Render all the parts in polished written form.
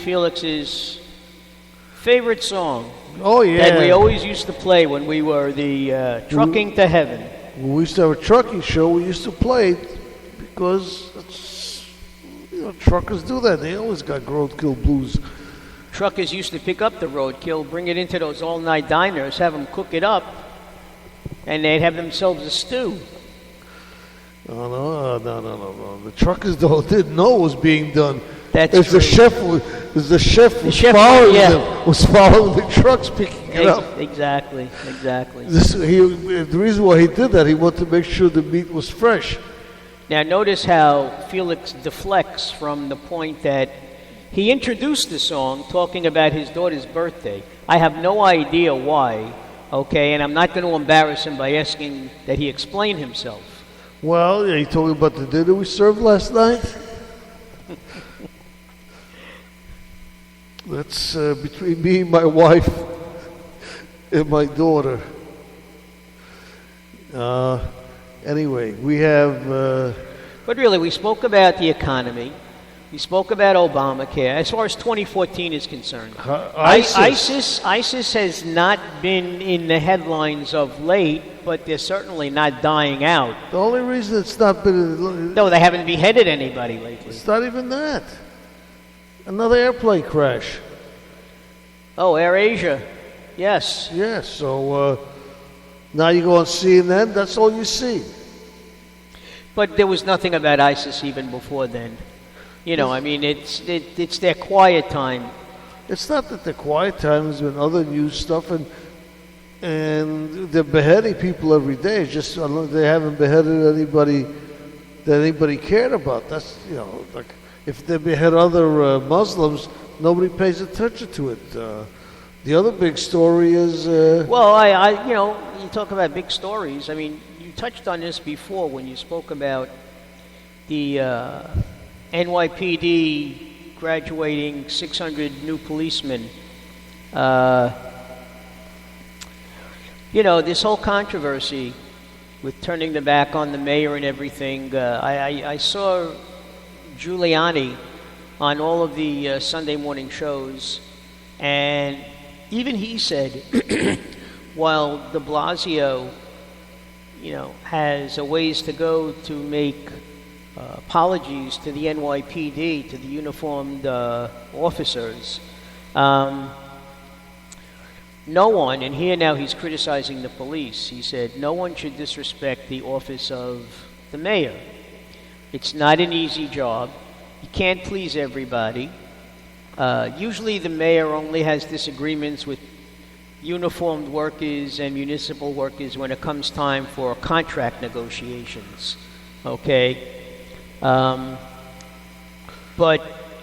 Felix's favorite song. Oh, yeah. That we always used to play when we were the Trucking to Heaven. When we used to have a trucking show, we used to play it because truckers do that. They always got roadkill blues. Truckers used to pick up the roadkill, bring it into those all-night diners, have them cook it up, and they'd have themselves a stew. No. The truckers didn't know what was being done. That's true. The chef was following the trucks picking it up. Exactly. The reason why he did that, he wanted to make sure the meat was fresh. Now notice how Felix deflects from the point that he introduced the song talking about his daughter's birthday. I have no idea why, okay, and I'm not going to embarrass him by asking that he explain himself. Well, he told me about the dinner we served last night. That's between me, my wife, and my daughter. Anyway, we have... But really, we spoke about the economy. We spoke about Obamacare. As far as 2014 is concerned, ISIS has not been in the headlines of late, but they're certainly not dying out. The only reason it's not been... No, they haven't beheaded anybody lately. It's not even that. Another airplane crash. Oh, AirAsia. Yes. Yes, so now you go on CNN, that's all you see. But there was nothing about ISIS even before then. You know, I mean, it's their quiet time. It's not that their quiet time. There's been other news stuff, and they're beheading people every day. It's just they haven't beheaded anybody that anybody cared about. That's, like if they behead other Muslims, nobody pays attention to it. The other big story is... Well, you talk about big stories. I mean, you touched on this before when you spoke about the NYPD graduating 600 new policemen. This whole controversy with turning the back on the mayor and everything. I saw Giuliani on all of the Sunday morning shows, and even he said, while de Blasio, has a ways to go to make apologies to the NYPD, to the uniformed officers, no one, and here now he's criticizing the police, he said, no one should disrespect the office of the mayor. It's not an easy job. You can't please everybody. Usually the mayor only has disagreements with uniformed workers and municipal workers when it comes time for contract negotiations, okay? But,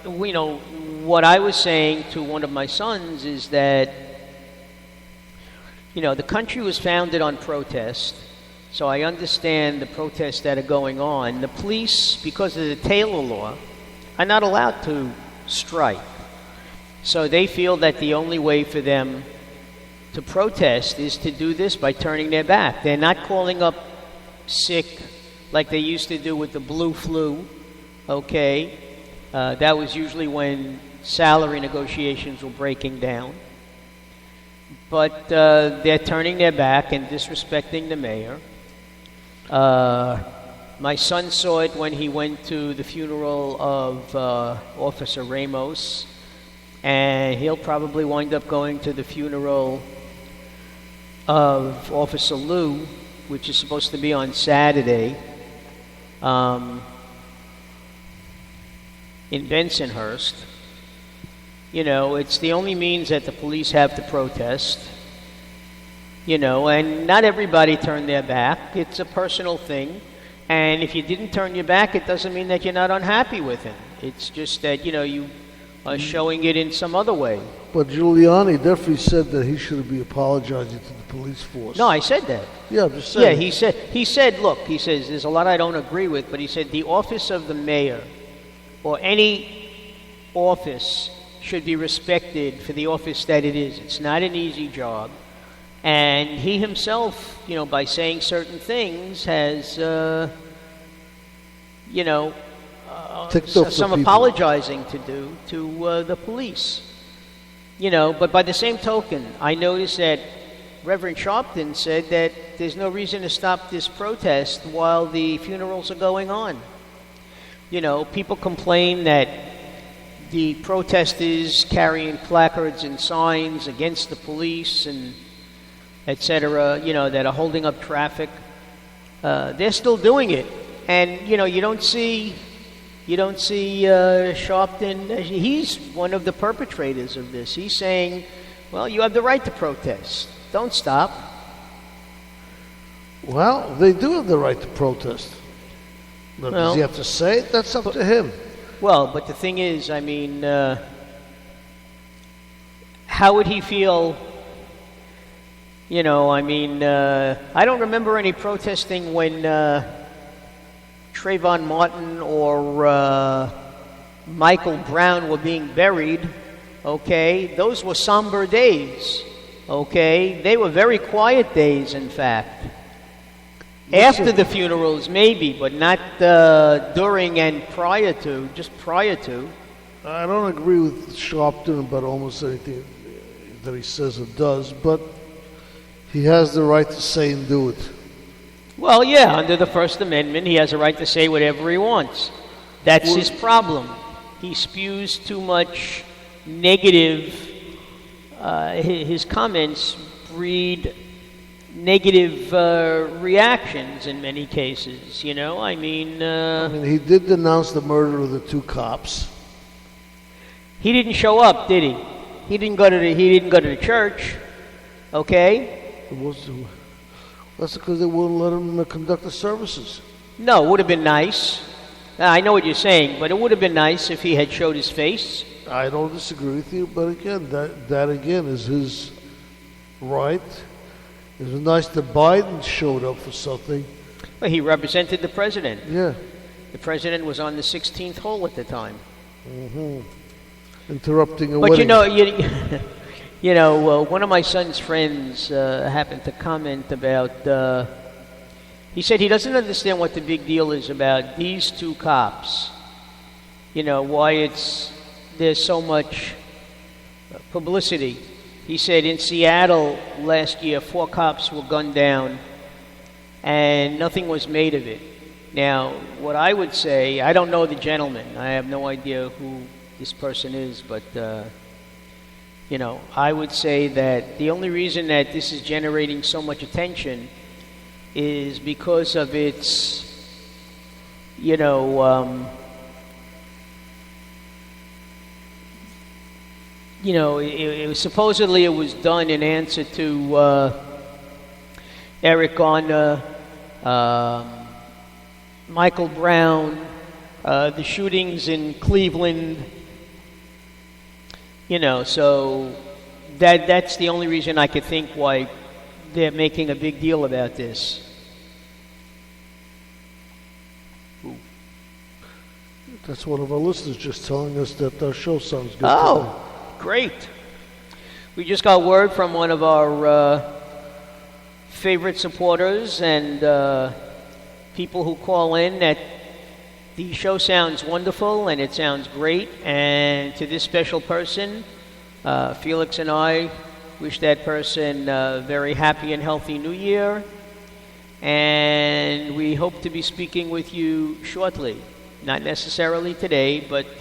what I was saying to one of my sons is that, the country was founded on protest, so I understand the protests that are going on. The police, because of the Taylor law, are not allowed to strike. So they feel that the only way for them to protest is to do this by turning their back. They're not calling up sick like they used to do with the blue flu, okay? That was usually when salary negotiations were breaking down. But they're turning their back and disrespecting the mayor. My son saw it when he went to the funeral of Officer Ramos, and he'll probably wind up going to the funeral of Officer Lou, which is supposed to be on Saturday in Bensonhurst. It's the only means that the police have to protest, and not everybody turned their back. It's a personal thing. And if you didn't turn your back, it doesn't mean that you're not unhappy with him. It's just that, you are showing it in some other way. But Giuliani definitely said that he should be apologizing to the police force. No, I said that. Yeah, I'm just saying. Yeah, he said, look, he says, there's a lot I don't agree with, but he said the office of the mayor or any office should be respected for the office that it is. It's not an easy job. And he himself, by saying certain things has, ticked off the some people. apologizing to do to the police. But by the same token, I noticed that Reverend Sharpton said that there's no reason to stop this protest while the funerals are going on. People complain that the protesters carrying placards and signs against the police and etc., that are holding up traffic. They're still doing it. And, you don't see Sharpton. He's one of the perpetrators of this. He's saying, well, you have the right to protest. Don't stop. Well, they do have the right to protest. Now, does he have to say it? That's up to him. Well, but the thing is, how would he feel? I don't remember any protesting when Trayvon Martin or Michael Brown were being buried. Okay, those were somber days. Okay, they were very quiet days, in fact. After the funerals, maybe, but not during and prior to, just prior to. I don't agree with Sharpton about almost anything that he says or does, but he has the right to say and do it. Well, yeah, under the First Amendment, he has a right to say whatever he wants. That's his problem. He spews too much negative. His comments breed negative reactions in many cases. He did denounce the murder of the 2 cops. He didn't show up, did he? He didn't go to the church. Okay. That's because they wouldn't let him conduct the services. No, it would have been nice. I know what you're saying, but it would have been nice if he had showed his face. I don't disagree with you, but again, that again is his right. It was nice that Biden showed up for something. Well, he represented the president. Yeah. The president was on the 16th hole at the time. Mm-hmm. Interrupting a but wedding. One of my son's friends happened to comment about. He said he doesn't understand what the big deal is about these 2 cops. Why there's so much publicity. He said in Seattle last year, 4 cops were gunned down, and nothing was made of it. Now, what I would say, I don't know the gentleman. I have no idea who this person is, but I would say that the only reason that this is generating so much attention is because of its, it was supposedly it was done in answer to Eric Garner, Michael Brown, the shootings in Cleveland. So that's the only reason I could think why they're making a big deal about this. That's one of our listeners just telling us that our show sounds good. Oh, great. We just got word from one of our favorite supporters and people who call in that the show sounds wonderful and it sounds great. And to this special person, Felix and I wish that person a very happy and healthy New Year. And we hope to be speaking with you shortly. Not necessarily today, but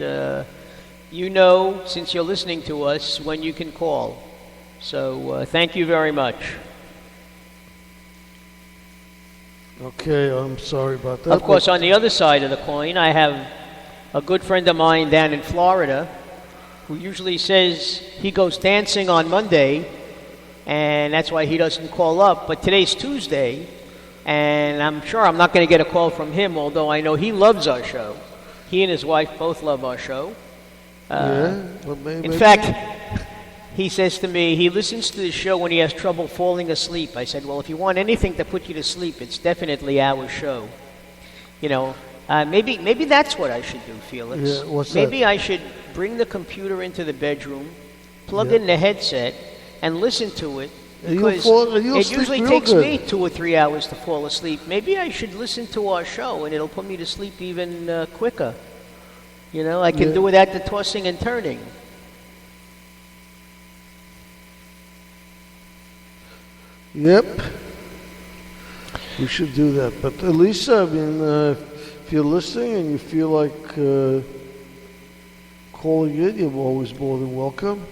since you're listening to us, when you can call. So thank you very much. Okay, I'm sorry about that. Of course, on the other side of the coin, I have a good friend of mine down in Florida who usually says he goes dancing on Monday, and that's why he doesn't call up. But today's Tuesday, and I'm sure I'm not going to get a call from him, although I know he loves our show. He and his wife both love our show. Maybe. In fact, he says to me, he listens to the show when he has trouble falling asleep. I said, well, if you want anything to put you to sleep, it's definitely our show. Maybe that's what I should do, Felix. Yeah, what's maybe that? I should bring the computer into the bedroom, plug in the headset, and listen to it. Because it usually takes me 2 or 3 hours to fall asleep. Maybe I should listen to our show, and it'll put me to sleep even quicker. You know, I can Yeah. do without the tossing and turning. Yep. We should do that. But Lisa, I mean, if you're listening and you feel like calling in, you're always more than welcome.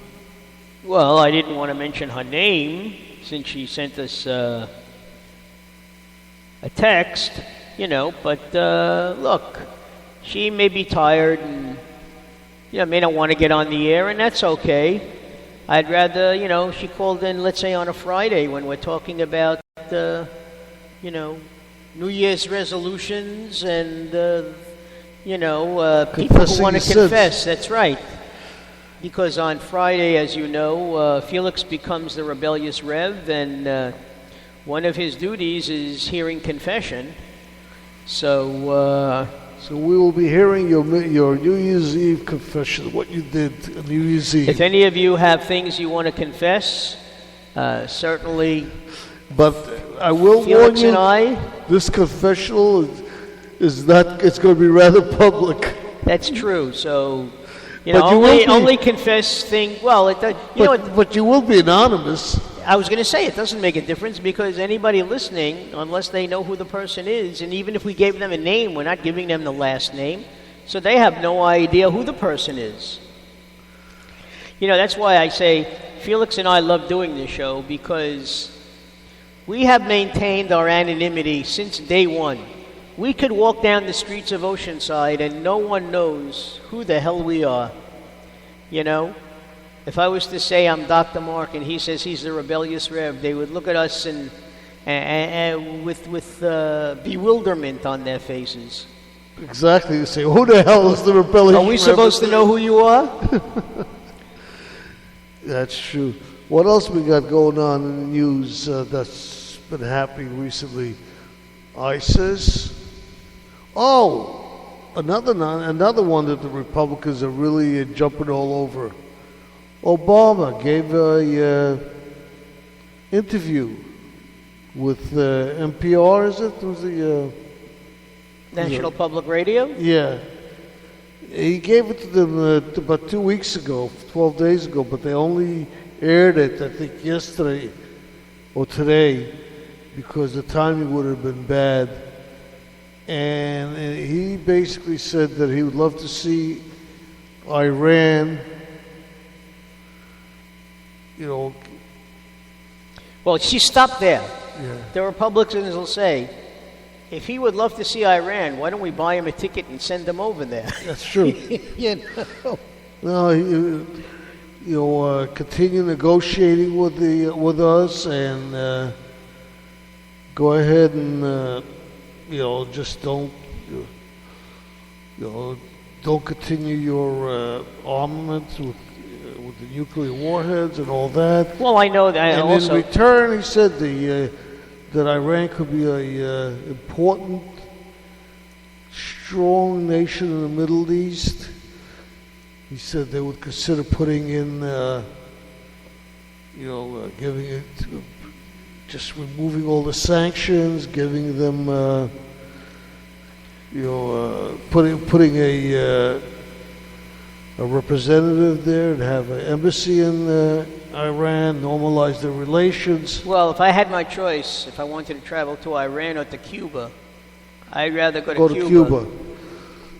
Well, I didn't want to mention her name since she sent us a text, you know, but look, she may be tired and, you know, may not want to get on the air, and that's okay. I'd rather, you know, she called in, let's say, on a Friday when we're talking about, you know, New Year's resolutions and, you know, people who Confessing want to your confess. sins. That's right. Because on Friday, as you know, Felix becomes the rebellious Rev, and one of his duties is hearing confession. So we will be hearing your New Year's Eve confession, what you did on New Year's Eve. if any of you have things you want to confess, certainly But I will warn Felix you, and I, this confessional is not, it's going to be rather public. that's true. So, you But know, you will be- only confess things. Well, you know, But you will be anonymous. I was going to say it doesn't make a difference because anybody listening, unless they know who the person is, and even if we gave them a name, we're not giving them the last name, so they have no idea who the person is. You know, that's why I say Felix and I love doing this show because we have maintained our anonymity since day one. We could walk down the streets of Oceanside and no one knows who the hell we are. You know? If I was to say I'm Dr. Mark and he says he's the rebellious Rev, they would look at us and with bewilderment on their faces. Exactly. You say, who the hell is the rebellious? Are we supposed to know who you are? That's true. What else we got going on in the news that's been happening recently? ISIS. Oh, another one that the Republicans are really jumping all over. Obama gave a interview with NPR. Is it? Was the National Public Radio? yeah. He gave it to them about 2 weeks ago, 12 days ago, but they only aired it, I think, yesterday or today because the timing would have been bad. And he basically said that he would love to see Iran, you know. Well, she stopped there. Yeah. The Republicans will say, if he would love to see Iran, why don't we buy him a ticket and send him over there? That's true. You know? No, continue negotiating with us and go ahead and just don't continue your armaments with the nuclear warheads and all that. Well, I know that. And Also, in return, he said that Iran could be an important, strong nation in the Middle East. He said they would consider putting in, giving it, just removing all the sanctions, giving them, putting a representative there and have an embassy in Iran, normalize their relations. well, if I had my choice, if I wanted to travel to Iran or to Cuba, I'd rather go to Cuba.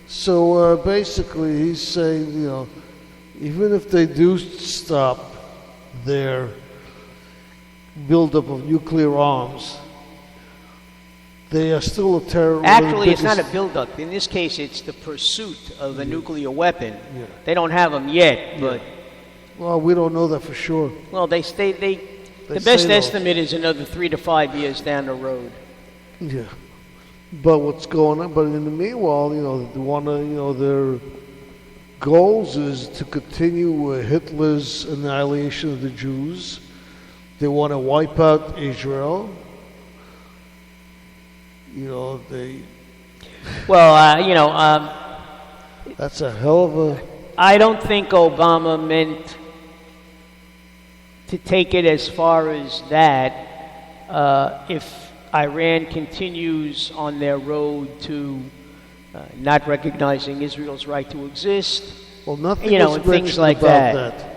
So basically, he's saying, even if they do stop their buildup of nuclear arms, they are still a terror. Actually, it's not a buildup. In this case, it's the pursuit of a nuclear weapon. Yeah. They don't have them yet, but Well, we don't know that for sure. well, the They best say they'll- estimate is another 3 to 5 years down the road. Yeah. But what's going on? But in the meanwhile, they want to, their goals is to continue Hitler's annihilation of the Jews. They want to wipe out Israel. Well, That's a hell of a. I don't think Obama meant to take it as far as that. If Iran continues on their road to not recognizing Israel's right to exist, Well, nothing you know, was and things mentioned like about that.